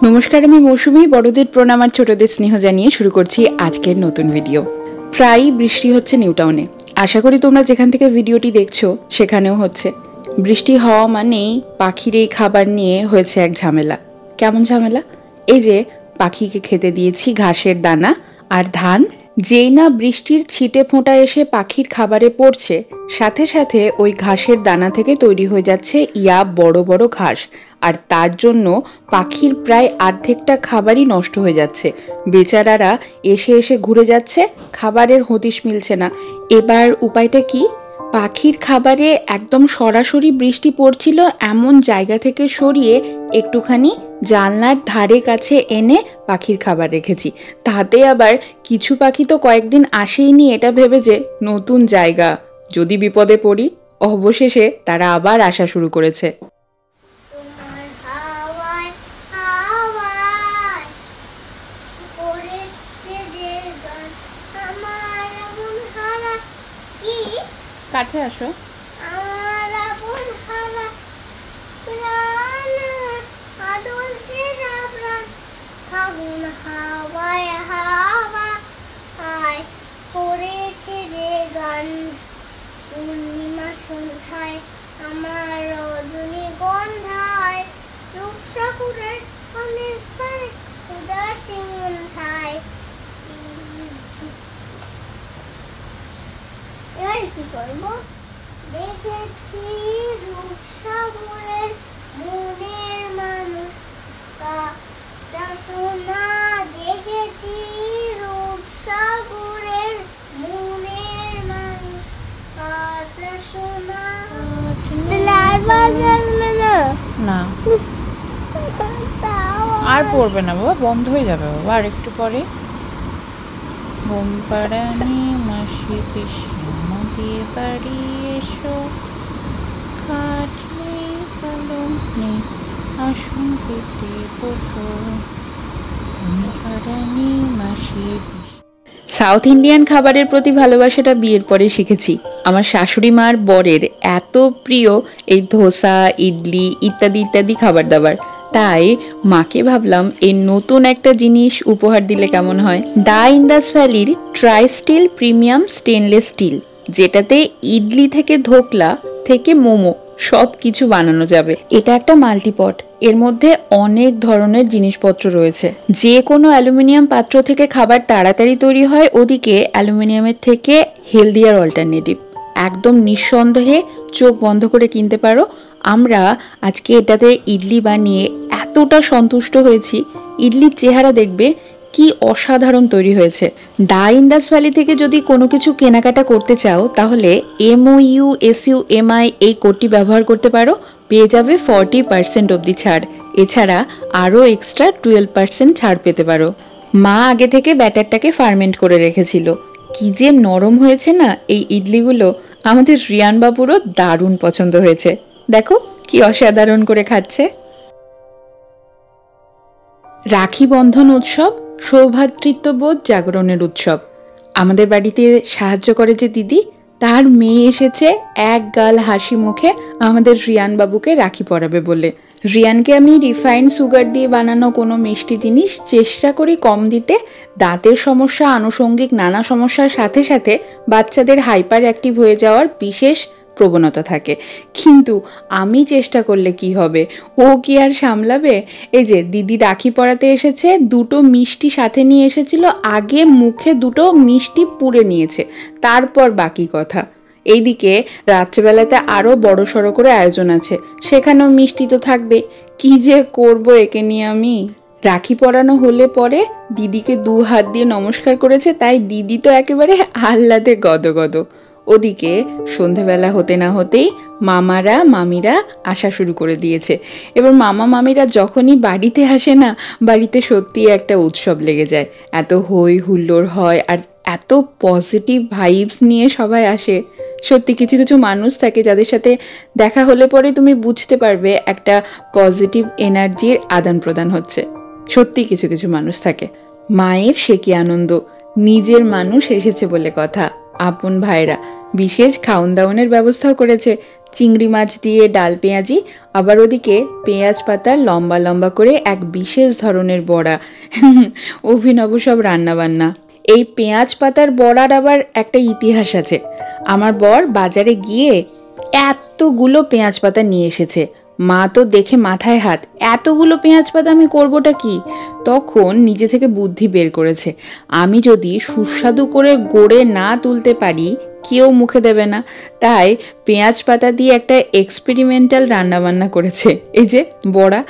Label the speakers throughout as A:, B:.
A: নমস্কার, আমি মৌসুমী। বড়দের প্রণাম আর ছোটদের স্নেহ জানিয়ে শুরু করছি আজকের নতুন ভিডিও। প্রায়ই বৃষ্টি হচ্ছে নিউ টাউনে। আশা করি তোমরা যেখান থেকে ভিডিওটি দেখছো সেখানেও হচ্ছে। বৃষ্টি হওয়া মানেই পাখির এই খাবার নিয়ে হয়েছে এক ঝামেলা। কেমন ঝামেলা? এই যে পাখিকে খেতে দিয়েছি ঘাসের দানা আর ধান, যেই না বৃষ্টির ছিটে ফোঁটা এসে পাখির খাবারে পড়ছে, সাথে সাথে ওই ঘাসের দানা থেকে তৈরি হয়ে যাচ্ছে বড় বড় ঘাস। আর তার জন্য পাখির প্রায় অর্ধেকটা খাবারই নষ্ট হয়ে যাচ্ছে। বেচারারা এসে এসে ঘুরে যাচ্ছে, খাবারের হদিশ মিলছে না। এবার উপায়টা কি? পাখির খাবারে একদম সরাসরি বৃষ্টি পড়ছিল এমন জায়গা থেকে সরিয়ে একটুখানি জানলার ধারে কাছে এনে পাখির খাবার রেখেছি। তাতে আবার কিছু পাখি তো কয়েকদিন আসেইনি এটা ভেবে যে নতুন জায়গা, যদি বিপদে পড়ি। অবশেষে তারা আবার আসা শুরু করেছে। কাছে আসো।
B: পূর্ণিমার সন্ধ্যায় আমার রজনী গন্ধায় রূপসাগরের অনেক পায় উদাসী মন্ধায়। এবার কি করবো? দেখেছি রূপসাগরের মনের মানুষ কাঁচা সোনা, দেখেছি রূপসাগরের মনের মানুষ কাঁচা সোনা।
A: না আর পড়বে না বাবা, বন্ধ হয়ে যাবে বাবা আর একটু পরে। ঘুম পাড়ানি মাসি পিসি দিয়ে বাড়ি এসো, কাটলে কলম নেই আসুন পেতে বসো। ঘুম পাড়ানি মাসি। সাউথ ইন্ডিয়ান খাবারের প্রতি ভালোবাসাটা বিয়ের পরে শিখেছি। আমার শাশুড়ি মার বরের এত প্রিয় এই ধোসা, ইডলি ইত্যাদি ইত্যাদি খাবার দাবার। তাই মাকে ভাবলাম এই নতুন একটা জিনিস উপহার দিলে কেমন হয়। দ্য ইন্দাস ভ্যালির tri steel premium stainless steel, যেটাতে ইডলি থেকে ধোকলা থেকে মোমো সব কিছু বানানো যাবে। এটা একটা মাল্টিপট, এর মধ্যে অনেক ধরনের জিনিসপত্র রয়েছে। যে কোনো অ্যালুমিনিয়াম পাত্র থেকে খাবার তাড়াতাড়ি তৈরি হয়, ওদিকে অ্যালুমিনিয়ামের থেকে হেলদিয়ার অল্টারনেটিভ। একদম নিঃসন্দেহে চোখ বন্ধ করে কিনতে পারো। আমরা আজকে এটাতে ইডলি বানিয়ে এতটা সন্তুষ্ট হয়েছি। ইডলির চেহারা দেখবে কি অসাধারণ তৈরি হয়েছে। দ্য ইন্দাস ভ্যালি থেকে যদি কোনো কিছু কেনাকাটা করতে চাও তাহলে MOUSUMI এই কোডটি ব্যবহার করতে পারো, পেয়ে যাবে 40% অবধি ছাড়। এছাড়া আরও এক্সট্রা 12% ছাড় পেতে পারো। মা আগে থেকে ব্যাটারটাকে ফার্মেন্ট করে রেখেছিল। কি যে নরম হয়েছে না এই ইডলিগুলো, আমাদের রিয়ান বাবুরও দারুণ পছন্দ হয়েছে। দেখো কি অসাধারণ করে খাচ্ছে। রাখি বন্ধন উৎসব সৌভ্রাতৃত্ববোধ জাগরণের উৎসব। আমাদের বাড়িতে সাহায্য করে যে দিদি, তার মেয়ে এসেছে এক গাল হাসি মুখে আমাদের রিয়ান বাবুকে রাখি পরাবে বলে। রিয়ানকে আমি রিফাইন্ড সুগার দিয়ে বানানো কোনো মিষ্টি জিনিস চেষ্টা করি কম দিতে। দাঁতের সমস্যা, আনুষঙ্গিক নানা সমস্যার সাথে সাথে বাচ্চাদের হাইপার অ্যাক্টিভ হয়ে যাওয়ার বিশেষ প্রবণতা থাকে, কিন্তু আমি চেষ্টা করলে কি হবে, ও কি আর সামলাবে? এই যে দিদি রাখি পরাতে এসেছে, দুটো মিষ্টি সাথে নিয়ে এসেছিল। আগে মুখে দুটো মিষ্টি পুড়ে নিয়েছে, তারপর বাকি কথা। এইদিকে রাত্রেবেলাতে আরও বড় সড়ো করে আয়োজন আছে, সেখানেও মিষ্টি তো থাকবে। কি যে করব একে নিয়ে আমি। রাখি পরানো হলে পরে দিদিকে 2 হাত দিয়ে নমস্কার করেছে, তাই দিদি তো একেবারে আহ্লাদে গদগদ। ওদিকে সন্ধেবেলা হতে না হতেই মামারা মামিরা আসা শুরু করে দিয়েছে। এবার মামা মামিরা যখনই বাড়িতে আসে না, বাড়িতে সত্যি একটা উৎসব লেগে যায়। এত হই হুল্লোড় হয় আর এত পজিটিভ ভাইবস নিয়ে সবাই আসে। সত্যি কিছু কিছু মানুষ থাকে যাদের সাথে দেখা হলে পরে তুমি বুঝতে পারবে একটা পজিটিভ এনার্জির আদান প্রদান হচ্ছে। সত্যি কিছু কিছু মানুষ থাকে। মায়ের সে কি আনন্দ, নিজের মানুষ এসেছে বলে কথা, আপন ভাইরা। বিশেষ খাওন দাওনের ব্যবস্থাও করেছে, চিংড়ি মাছ দিয়ে ডাল পেঁয়াজি, আবার ওদিকে পেঁয়াজ পাতার লম্বা লম্বা করে এক বিশেষ ধরনের বড়া। অভিনব সব রান্নাবান্না। এই পেঁয়াজ পাতার বড়ার আবার একটা ইতিহাস আছে। আমার বর বাজারে গিয়ে এতগুলো পেঁয়াজ পাতা নিয়ে এসেছে। মা তো দেখে মাথায় হাত, এতগুলো পেঁয়াজ পাতা আমি করবোটা কি? তখন নিজে থেকে বুদ্ধি বের করেছে, আমি যদি সুস্বাদু করে গড়ে না তুলতে পারি কেউ মুখে দেবে না। তাই পেঁয়াজ পাতা দিয়ে একটা এক্সপেরিমেন্টাল রান্নাবান্না করেছে, এই যে বড়া।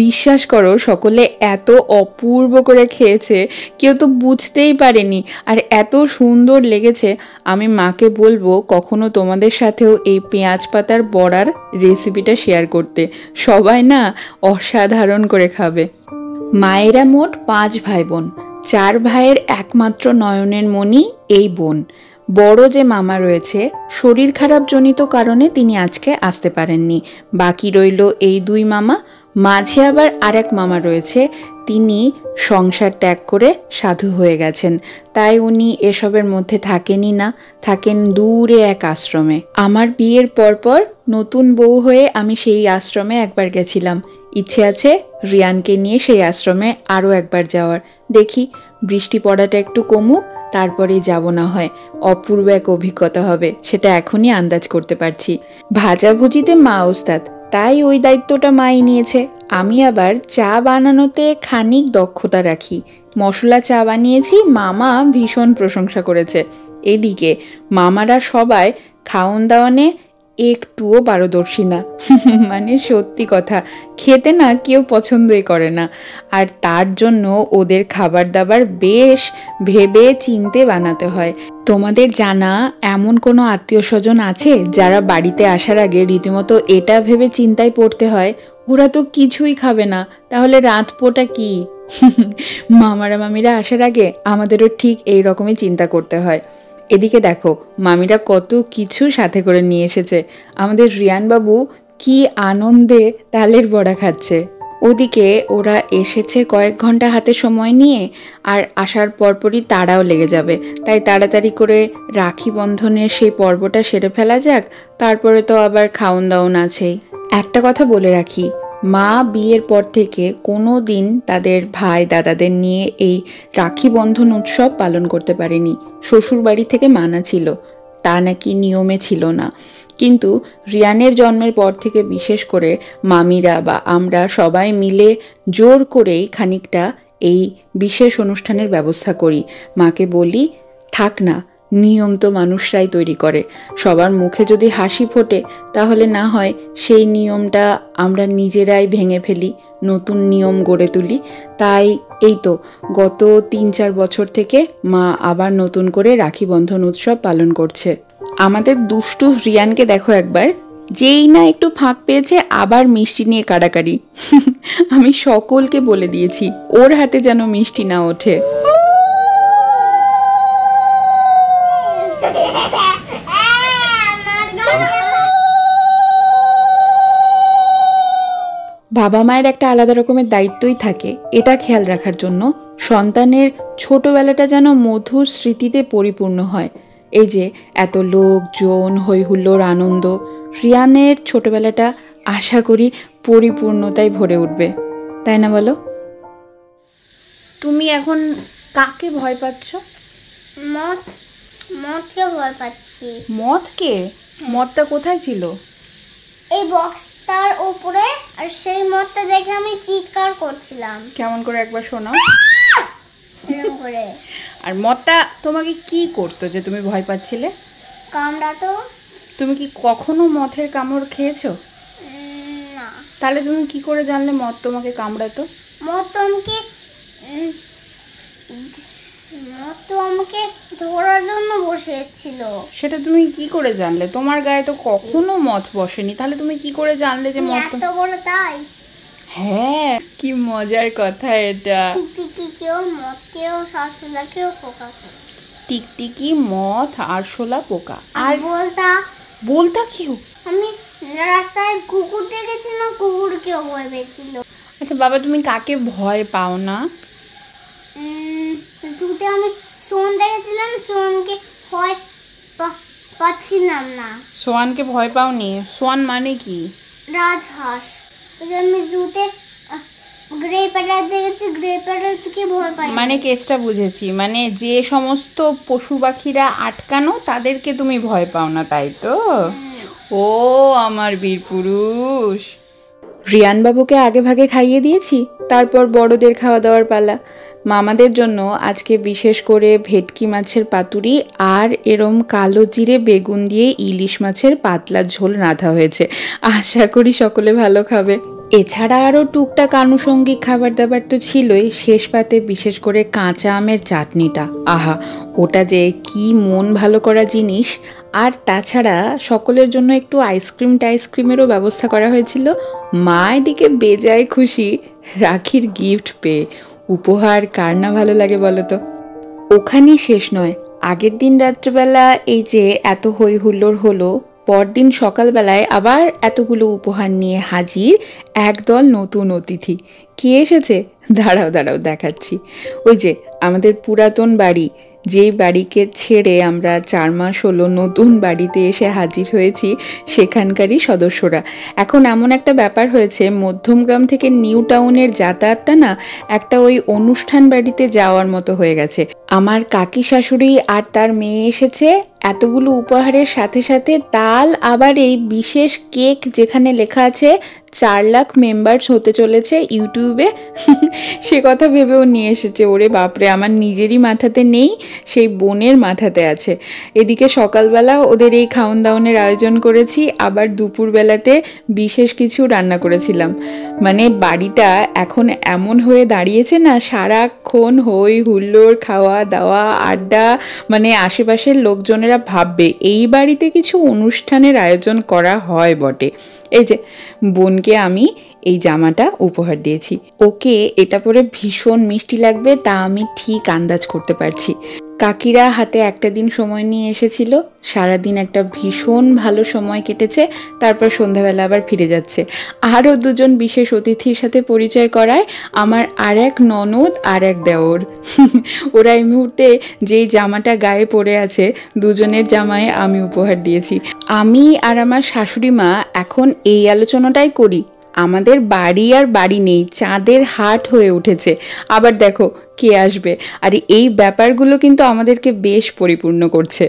A: বিশ্বাস করো সকলে এত অপূর্ব করে খেয়েছে, কেউ তো বুঝতেই পারেনি, আর এত সুন্দর লেগেছে। আমি মাকে বলবো কখনো তোমাদের সাথেও এই পেঁয়াজ পাতার বড়ার রেসিপিটা শেয়ার করতে, সবাই না অসাধারণ করে খাবে। মায়েরা মোট 5 ভাই বোন, 4 ভাইয়ের একমাত্র নয়নের মণি এই বোন। বড় যে মামা রয়েছে, শরীর খারাপ জনিত কারণে তিনি আজকে আসতে পারেননি। বাকি রইল এই 2 মামা। মাঝে আবার আরেক মামা রয়েছে, তিনি সংসার ত্যাগ করে সাধু হয়ে গেছেন, তাই উনি এসবের মধ্যে থাকেনই না, থাকেন দূরে এক আশ্রমে। আমার বিয়ের পরপর নতুন বউ হয়ে আমি সেই আশ্রমে একবার গেছিলাম। ইচ্ছে আছে রিয়ানকে নিয়ে সেই আশ্রমে আরও একবার যাওয়ার। দেখি বৃষ্টি পড়াটা একটু কমুক, তারপরেই যাব না হয়। অপূর্ব এক অভিজ্ঞতা হবে, সেটা এখনই আন্দাজ করতে পারছি। ভাজাভুজিতে মা ওস্তাদ, তাই ওই দায়িত্বটা মাই নিয়েছে। আমি আবার চা বানানোতে খানিক দক্ষতা রাখি। মশলা চা বানিয়েছি, মামা ভীষণ প্রশংসা করেছে। এদিকে মামারা সবাই খাওন দাওয়ানে একটুও পারদর্শী না। মানে সত্যি কথা, খেতে না কেউ পছন্দই করে না। আর তার জন্য ওদের খাবার দাবার বেশ ভেবে চিনতে বানাতে হয়। তোমাদের জানা এমন কোনো আত্মীয় স্বজন আছে যারা বাড়িতে আসার আগে রীতিমতো এটা ভেবে চিন্তায় পড়তে হয় ওরা তো কিছুই খাবে না, তাহলে রাতপোটা কি? মামারা মামিরা আসার আগে আমাদেরও ঠিক এই রকমই চিন্তা করতে হয়। এদিকে দেখো মামিরা কত কিছু সাথে করে নিয়ে এসেছে। আমাদের রিয়ান বাবু কি আনন্দে তালের বড়া খাচ্ছে। ওদিকে ওরা এসেছে কয়েক ঘন্টা হাতে সময় নিয়ে, আর আসার পরপরই তারাও লেগে যাবে। তাই তাড়াতাড়ি করে রাখি বন্ধনের সেই পর্বটা সেরে ফেলা যাক, তারপরে তো আবার খাওন দাওন আছেই। একটা কথা বলে রাখি, মা বিয়ের পর থেকে কোনো দিন তাদের ভাই দাদাদের নিয়ে এই রাখি বন্ধন উৎসব পালন করতে পারেনি। শ্বশুর বাড়ি থেকে মানা ছিল, তা নাকি নিয়মে ছিল না। কিন্তু রিয়ানের জন্মের পর থেকে বিশেষ করে মামিরা বা আমরা সবাই মিলে জোর করেই খানিকটা এই বিশেষ অনুষ্ঠানের ব্যবস্থা করি। মাকে বলি, থাক না, নিয়ম তো মানুষরাই তৈরি করে, সবার মুখে যদি হাসি ফোটে তাহলে না হয় সেই নিয়মটা আমরা নিজেরাই ভেঙে ফেলি, নতুন নিয়ম গড়ে তুলি। তাই এই তো গত 3-4 বছর থেকে মা আবার নতুন করে রাখি বন্ধন উৎসব পালন করছে। আমাদের দুষ্টু রিয়ানকে দেখো একবার, যেই না একটু ফাঁক পেয়েছে আবার মিষ্টি নিয়ে কাড়াকাড়ি। আমি সকলকে বলে দিয়েছি ওর হাতে যেন মিষ্টি না ওঠে। বাবা মায়ের একটা আলাদা রকমের দায়িত্বই থাকে এটা খেয়াল রাখার জন্য, সন্তানের ছোটবেলাটা যেন মধুর স্মৃতিতে পরিপূর্ণ হয়। এই যে এত লোকজন, হইহুল্লোড়, আনন্দ, রিয়ানের ছোটবেলাটা আশা করি পরিপূর্ণতায় ভরে উঠবে, তাই না বলো? তুমি এখন কাকে ভয় পাচ্ছ?
B: মদকে ভয় পাচ্ছি।
A: মদকে? মদটা কোথায় ছিল?
B: এই বক্সটার উপরে, আর সেই মদটা দেখে আমি চিৎকার করছিলাম।
A: কেমন করে একবার শোনাও।
B: এরকম করে।
A: আর মদটা তোমাকে কি করতো যে তুমি ভয় পাচ্ছিলে?
B: কামড়াতো। তুমি
A: কি কখনো মদের কামড় খেয়েছো?
B: না।
A: তাহলে তুমি কি করে জানলে মদ তোমাকে কামড়াতো?
B: মদ তো আমাকে ধরার জন্য বসেছিল।
A: সেটা তুমি কি করে জানলে? তোমার গায়ে তো কখনো মদ বসেনি, তাহলে তুমি কি করে জানলে যে মদ?
B: এত বড় তাই।
A: হ্যাঁ, কি মজার কথা এটা।
B: টিকটিকিকেও মদকেও শাশুলাকেও পোকা খায়।
A: টিকটিকি, মদ, আরশোলা, পোকা। আর
B: বলতা কি? আমি রাস্তায় কুকুর দেখেছিলাম, কুকুরকেও ভয় পেয়েছিল।
A: আচ্ছা বাবা, তুমি কাকে ভয় পাও না?
B: জুতে আমি সোন দেখেছিলাম, সোনকে ভয় পাচ্ছিলাম না।
A: সোয়ানকে ভয় পাওনি? সোয়ান মানে কি?
B: রাজহাঁস। আমি জুতে গ্রে প্যারেট দেখেছি, গ্রে প্যারেট থেকে ভয় পাই।
A: মানে কেসটা বুঝেছি, মানে যে সমস্ত পশু পাখিরা আটকানো তাদেরকে তুমি ভয় পাও না, তাই তো? ও আমার বীর পুরুষ। রিয়ান বাবুকে আগে ভাগে খাইয়ে দিয়েছি, তারপর বড়দের খাওয়া দাওয়ার পালা। মামাদের জন্য আজকে বিশেষ করে ভেটকি মাছের পাতুরি আর এরম কালো জিরে বেগুন দিয়ে ইলিশ মাছের পাতলা ঝোল রাঁধা হয়েছে। আশা করি সকলে ভালো খাবে। এছাড়া আরও টুকটাক আনুষঙ্গিক খাবার দাবার তো ছিলই। শেষ পাতে বিশেষ করে কাঁচা আমের চাটনিটা, আহা, ওটা যে কি মন ভালো করা জিনিস। আর তাছাড়া সকলের জন্য একটু আইসক্রিমেরও ব্যবস্থা করা হয়েছিল। মা এদিকে বেজায় খুশি রাখির গিফট পেয়ে। উপহার কার না ভালো লাগে বলো তো? ওখানেই শেষ নয়, আগের দিন রাত্রেবেলা এই যে এত হই হুল্লোড় হলো, পরদিন সকালবেলায় আবার এতগুলো উপহার নিয়ে হাজির একদল নতুন অতিথি। কে এসেছে? দাঁড়াও দেখাচ্ছি। ওই যে আমাদের পুরাতন বাড়ি, যেই বাড়িকে ছেড়ে আমরা 4 মাস হলো নতুন বাড়িতে এসে হাজির হয়েছি, সেখানকারই সদস্যরা। এখন এমন একটা ব্যাপার হয়েছে, মধ্যমগ্রাম থেকে নিউ টাউনের যাতায়াতটা না একটা ওই অনুষ্ঠান বাড়িতে যাওয়ার মতো হয়ে গেছে। আমার কাকি শাশুড়ি আর তার মেয়ে এসেছে, এতগুলো উপহারের সাথে সাথে তাল আবার এই বিশেষ কেক যেখানে লেখা আছে 4 লাখ মেম্বার্স হতে চলেছে ইউটিউবে, সে কথা ভেবেও নিয়ে এসেছে। ওরে বাপরে, আমার নিজেরই মাথাতে নেই, সেই বোনের মাথাতে আছে। এদিকে সকালবেলা ওদের এই খাওন দাওনের আয়োজন করেছি, আবার দুপুরবেলাতে বিশেষ কিছু রান্না করেছিলাম। মানে বাড়িটা এখন এমন হয়ে দাঁড়িয়েছে না, সারাক্ষণ হই হুল্লোড়, খাওয়া দাওয়া, আড্ডা, মানে আশেপাশের লোকজনেরা ভাববে এই বাড়িতে কিছু অনুষ্ঠানের আয়োজন করা হয় বটে। এই যে বোনকে আমি এই জামাটা উপহার দিয়েছি, ওকে এটা পরে ভীষণ মিষ্টি লাগবে তা আমি ঠিক আন্দাজ করতে পারছি। কাকিরা হাতে একটা দিন সময় নিয়ে এসেছিল, সারাদিন একটা ভীষণ ভালো সময় কেটেছে। তারপর সন্ধ্যাবেলা আবার ফিরে যাচ্ছে। আরও 2জন বিশেষ অতিথির সাথে পরিচয় করায় আমার আর এক ননদ আর এক দেওর। ওরা এই মুহূর্তে যেই জামাটা গায়ে পরে আছে, 2জনের জামায় আমি উপহার দিয়েছি। আমি আর আমার শাশুড়ি মা এখন এই আলোচনাটাই করি, আমাদের বাড়ি আর বাড়ি নেই, চাঁদের হাট হয়ে উঠেছে। আবার দেখো কে আসবে, আর এই ব্যাপারগুলো কিন্তু আমাদেরকে বেশ পরিপূর্ণ করছে।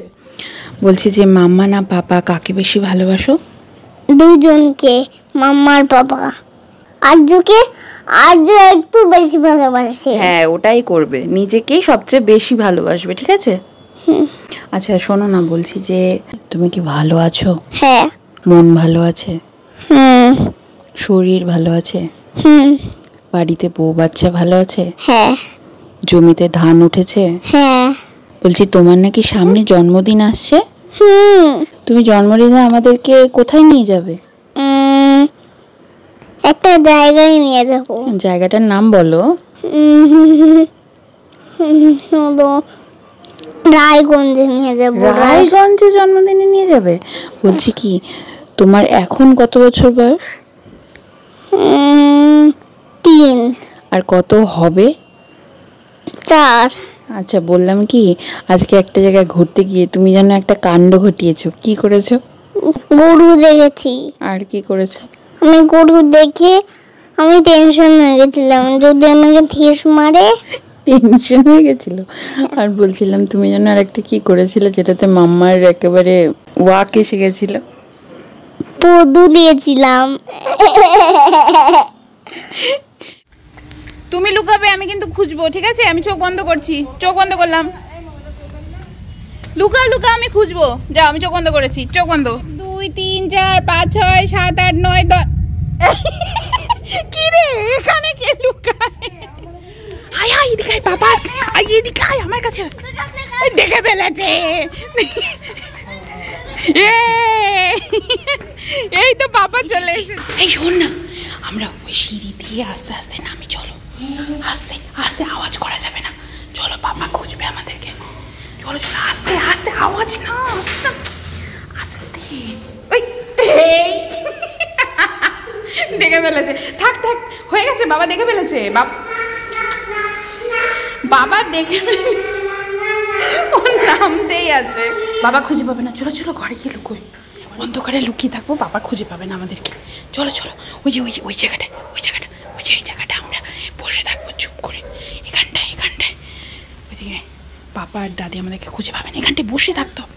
A: বলছি যে মাম্মা না পাপা কাকে বেশি ভালোবাসো?
B: 2জনকে, মাম্মা আর পাপা। আর্য একটু বেশি ভালোবাসে।
A: হ্যাঁ, ওটাই করবে, নিজেকেই সবচেয়ে বেশি ভালোবাসবে, ঠিক আছে? আচ্ছা শোনো না, বলছি যে তুমি কি ভালো আছো?
B: হ্যাঁ।
A: মন ভালো আছে? শরীর ভালো আছে? বাড়িতে বউ বাচ্চা ভালো আছে?
B: হ্যাঁ।
A: জমিতে ধান উঠেছে?
B: হ্যাঁ।
A: বলছি তোমার নাকি সামনে জন্মদিন আসছে, তুমি জন্মদিনে আমাদেরকে কোথায় নিয়ে যাবে?
B: একটা জায়গায় নিয়ে যাব।
A: জায়গাটার নাম বলো।
B: রায়গঞ্জে নিয়ে যাব।
A: রায়গঞ্জে জন্মদিনে নিয়ে যাবে? বলছি কি তোমার এখন কত বছর বয়স?
B: 3।
A: আর কত হবে?
B: 4।
A: আচ্ছা বললাম কি, আজকে একটা জায়গায় ঘুরতে গিয়ে তুমি যেন একটা কাণ্ড ঘটিয়েছো। কি করেছো?
B: গরু দেখেছি।
A: আর কি করেছো?
B: আমি গরু দেখে আমি টেনশন হয়ে গেছিলাম, যদি আমাকে ঠিস মারে।
A: টেনশন হয়ে গেছিল? আর বলছিলাম তুমি যেন আর একটা কি করেছিলে যেটাতে মাম্মার একেবারে ওয়াক এসে গেছিল?
B: পদু দিয়েছিলাম।
A: তুমি লুকাবে, আমি কিন্তু খুঁজবো, ঠিক আছে? আমি চোখ বন্ধ করছি, চোখ বন্ধ করলাম। লুকা আমি খুঁজবো। যাও, আমি চোখ বন্ধ করেছি, চোখ বন্ধ। 2 3 4 5 6 7 8 9 10। কি রে, এখানে কে লুকায়? আয় এদিকে আয়, পাপা আয়, এদিকে আয় আমার কাছে। দেখে ফেলেছে। এই তো পাপা চলে এসেছে। এই শোন না, আমরা ওই সিঁড়ি দিয়ে আস্তে আস্তে নামি, চলো। আস্তে আস্তে, আওয়াজ করা যাবে না। চলো, পাপা খুঁজবে আমাদেরকে। চলো আস্তে আস্তে, আওয়াজ না, আস্তে। দেখে ফেলেছে। থাক হয়ে গেছে, বাবা দেখে ফেলেছে। বাবা দেখে ফেলেছে। ও নামতেই আছে। বাবা খুঁজে পাবে না, চলো চলো ঘরে গিয়ে লুকোই, অন্ধকারে লুকিয়ে থাকবো, বাবা খুঁজে পাবে না আমাদেরকে। চলো চলো, ওই যে ওই জায়গাটা এই জায়গাটা আমরা বসে থাকবো চুপ করে, এখানটায় ওইদিকে পাপা আর দাদি আমাদেরকে খুঁজে পাবে না, এখানটায় বসে থাকতে হবে।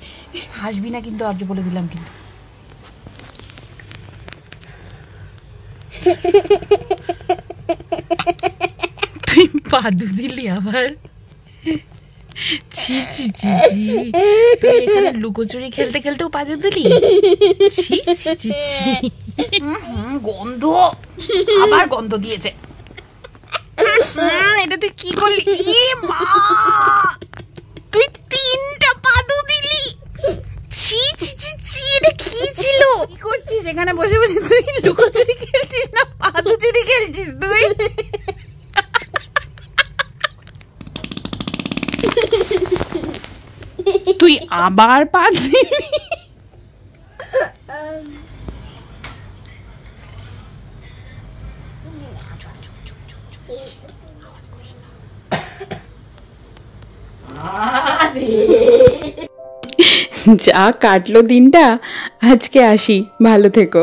A: হাসবি না কিন্তু, আর্য বলে দিলাম কিন্তু। তুই পাদু দিলি আবার, ছি ছি ছি ছি, তুই এখানে লুকোচুরি খেলতে খেলতেও পাদু দিলি, ছি ছি ছি ছি। গন্ধ, আবার গন্ধ দিয়েছে। এটা তুই কি করলি? মা, তুই 3টা পাদু দিলি, ছি ছি ছি ছি, এটা কি ছিল? কি করছিস এখানে বসে বসে? তুই লুকোচুরি খেলছিস না পাদু চুরি খেলছিস তুই? তুই আবার পাদ দিবি? যা কাটলো দিনটা, আজকে আসি, ভালো থেকো।